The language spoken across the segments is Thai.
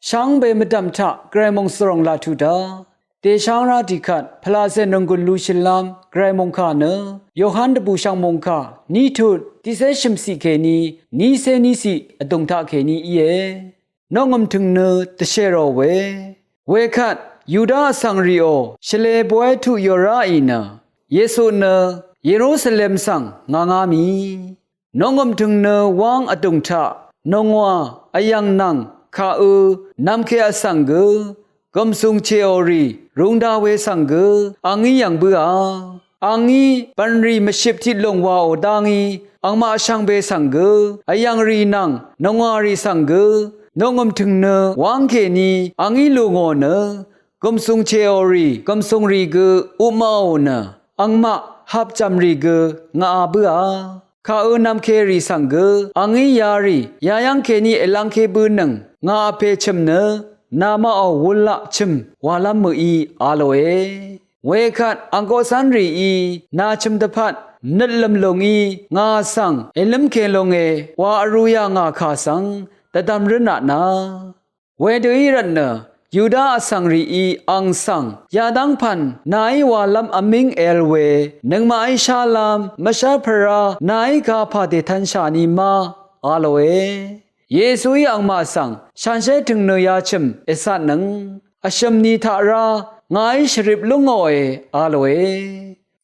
ช่างเบมดำทะไกรมงสรงลาทุดาเตช่างราดิขัดพลาเซนงกุลลูชิลามไกรมงคาเนโยฮันดบูช่างมงคานีทุดติเซชิมสีเคนีนีเซนีสีอดงทะเคนีเยน้องอมถึงเนตเชโรเวขัดยูดาสังริโอเชเลบวยทุยราอีนาเยซูเนเยรูซาเล็มสังงามีน้องอมถึงเนวางอดงทะน้องว่าอายังนังข้านำเคอสังเกกมสุงเชอรีรุงดาเวสังเกอังงี้ยังเบื่ออังงี้ปันรีมชิบที่ลงว่าโอดังงี้อังมาช่างเบสังเกอายังรีนังน้องวารีสังเกน้องอมถึงเนวางเคนีอังงี้ลูงอเนกมสุงเชอรีกมสุงรีเกอุมาโอเนอังมาฮับจำรีเกงาเบื่อข้านำเครีสังเกอังงี้ยารียายังเคนีเอลังเคบืนนังงาเพชมเนนามาเอาวุลละชิมวาลามมืออีอาโลเวขัดอังโกสันรีอีนาชิมตะพัดนัดลำลงอีงาสังเอลมเคลงวาอรุยางาขาสังแต่ดำรนานาเวดูอีรันเนยูดาสังรีอีอังสังยาดังพันนายว่าลำอมิงเอลเวนังมาอิชาลามมชาพรานายกาพาเดทันชานีมาอาโลเยซูยอังมาสังฉันเชถึงเนยาชิมเอสันนังอชมนีทารางายชริบลุงอยอาโล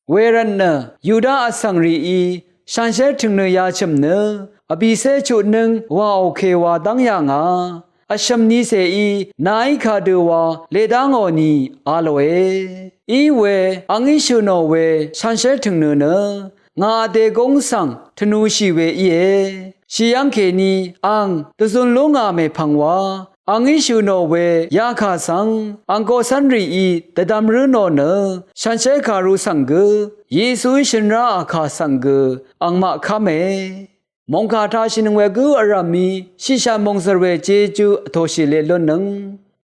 เวรันเนยูดาสังรีอีฉันเชถึงเนยาชิมเนอบิเซจุนึงว่าโอเควาดังยางาอชมนีเซอีนายคาดูวาเลดังอนีอาโลอีเวอังอิชูโนเวฉันเชถึงเนงาเดกงสังธนูชีเวเยชียังเคนีอังตุซุนลุงาเมพังวาอังอิชูโนเวยาคาสังอังโกสันรีอีตะดำรุโนเนฉันเชคารุสังเกเยซูชินราอาคาสังเกอังมะคาเมมงคาทาชินเวกุอารามีชิชามงสเรเจจูอโทชิเลลนัง